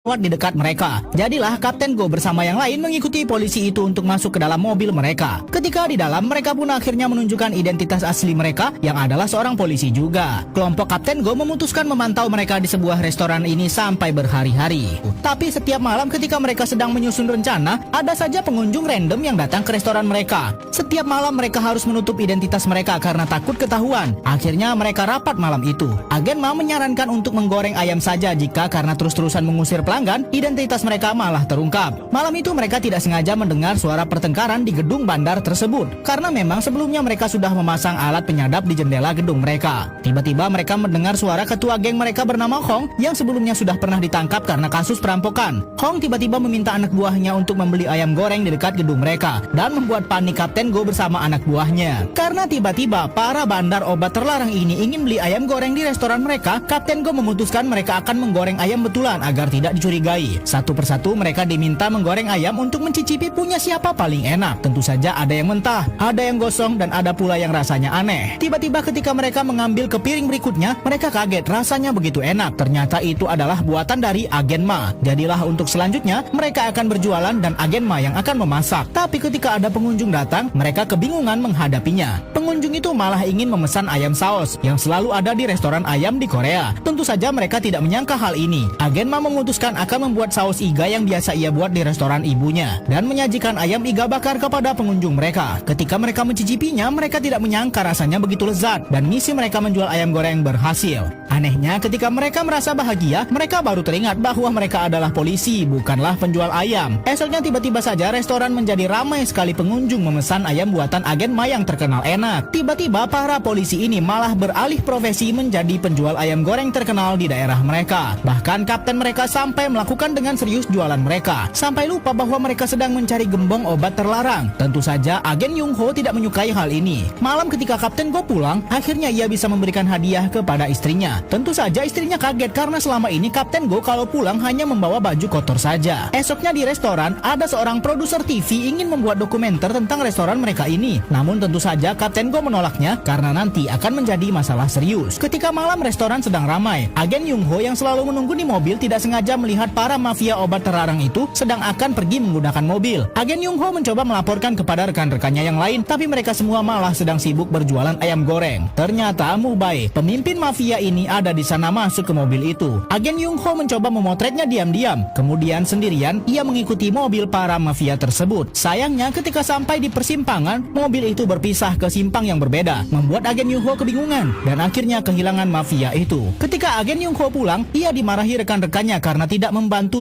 di dekat mereka. Jadilah Kapten Go bersama yang lain mengikuti polisi itu untuk masuk ke dalam mobil mereka. Ketika di dalam, mereka pun akhirnya menunjukkan identitas asli mereka yang adalah seorang polisi juga. Kelompok Kapten Go memutuskan memantau mereka di sebuah restoran ini sampai berhari-hari. Tapi setiap malam ketika mereka sedang menyusun rencana, ada saja pengunjung random yang datang ke restoran mereka. Setiap malam mereka harus menutup identitas mereka karena takut ketahuan. Akhirnya mereka rapat malam itu. Agen Ma menyarankan untuk menggoreng ayam saja jika karena terus-terusan mengusir pelanggan, identitas mereka malah terungkap. Malam itu mereka tidak sengaja mendengar suara pertengkaran di gedung bandar tersebut. Karena memang sebelumnya mereka sudah memasang alat penyadap di jendela gedung mereka. Tiba-tiba mereka mendengar suara ketua geng mereka bernama Hong yang sebelumnya sudah pernah ditangkap karena kasus perampokan. Hong tiba-tiba meminta anak buahnya untuk membeli ayam goreng di dekat gedung mereka dan membuat panik Kapten Go bersama anak buahnya. Karena tiba-tiba para bandar obat terlarang ini ingin beli ayam goreng di restoran mereka, Kapten Go memutuskan mereka akan menggoreng ayam betulan agar tidak dicurigai. Satu persatu mereka diminta menggoreng ayam untuk mencicipi punya siapa paling enak. Tentu saja ada yang mentah, ada yang gosong, dan ada pula yang rasanya aneh. Tiba-tiba ketika mereka mengambil ke piring berikutnya, mereka kaget rasanya begitu enak. Ternyata itu adalah buatan dari Agen Ma. Jadilah untuk selanjutnya mereka akan berjualan dan Agen Ma yang akan memasak. Tapi ketika ada pengunjung datang, mereka kebingungan menghadapinya. Pengunjung itu malah ingin memesan ayam saus yang selalu ada di restoran ayam di Korea. Tentu saja mereka tidak menyangka hal ini. Agen Ma memutuskan akan membuat saus iga yang biasa ia buat di restoran ibunya dan menyajikan ayam iga bakar kepada pengunjung mereka. Ketika mereka mencicipinya, mereka tidak menyangka rasanya begitu lezat dan misi mereka menjual ayam goreng berhasil. Anehnya, ketika mereka merasa bahagia, mereka baru teringat bahwa mereka adalah polisi, bukanlah penjual ayam. Esoknya tiba-tiba saja restoran menjadi ramai sekali pengunjung memesan ayam buatan Agen Ma yang terkenal enak. Tiba-tiba para polisi ini malah beralih profesi menjadi penjual ayam goreng terkenal di daerah mereka. Bahkan kapten mereka sampai melakukan dengan serius jualan mereka, sampai lupa bahwa mereka sedang mencari gembong obat terlarang. Tentu saja Agen Yung Ho tidak menyukai hal ini. Malam ketika Kapten Go pulang, akhirnya ia bisa memberikan hadiah kepada istrinya. Tentu saja istrinya kaget karena selama ini Kapten Go kalau pulang hanya membawa baju kotor saja. Esoknya di restoran, ada seorang produser TV ingin membuat dokumenter tentang restoran mereka ini. Namun tentu saja Kapten Go menolaknya karena nanti akan menjadi masalah serius. Ketika malam restoran sedang ramai, Agen Yung Ho yang selalu menunggu di mobil tidak sengaja melihat para mafia obat terlarang itu sedang akan pergi menggunakan mobil. Agen Yung Ho mencoba melaporkan kepada rekan-rekannya yang lain, tapi mereka semua malah sedang sibuk berjualan ayam goreng. Ternyata Mubai, pemimpin mafia ini ada di sana masuk ke mobil itu. Agen Yung Ho mencoba memotretnya diam-diam. Kemudian sendirian ia mengikuti mobil para mafia tersebut. Sayangnya ketika sampai di persimpangan, mobil itu berpisah ke simpang yang berbeda, membuat Agen Yung Ho kebingungan dan akhirnya kehilangan mafia itu. Ketika Agen Yung Ho pulang, ia dimarahi rekan-rekannya karena tidak membantu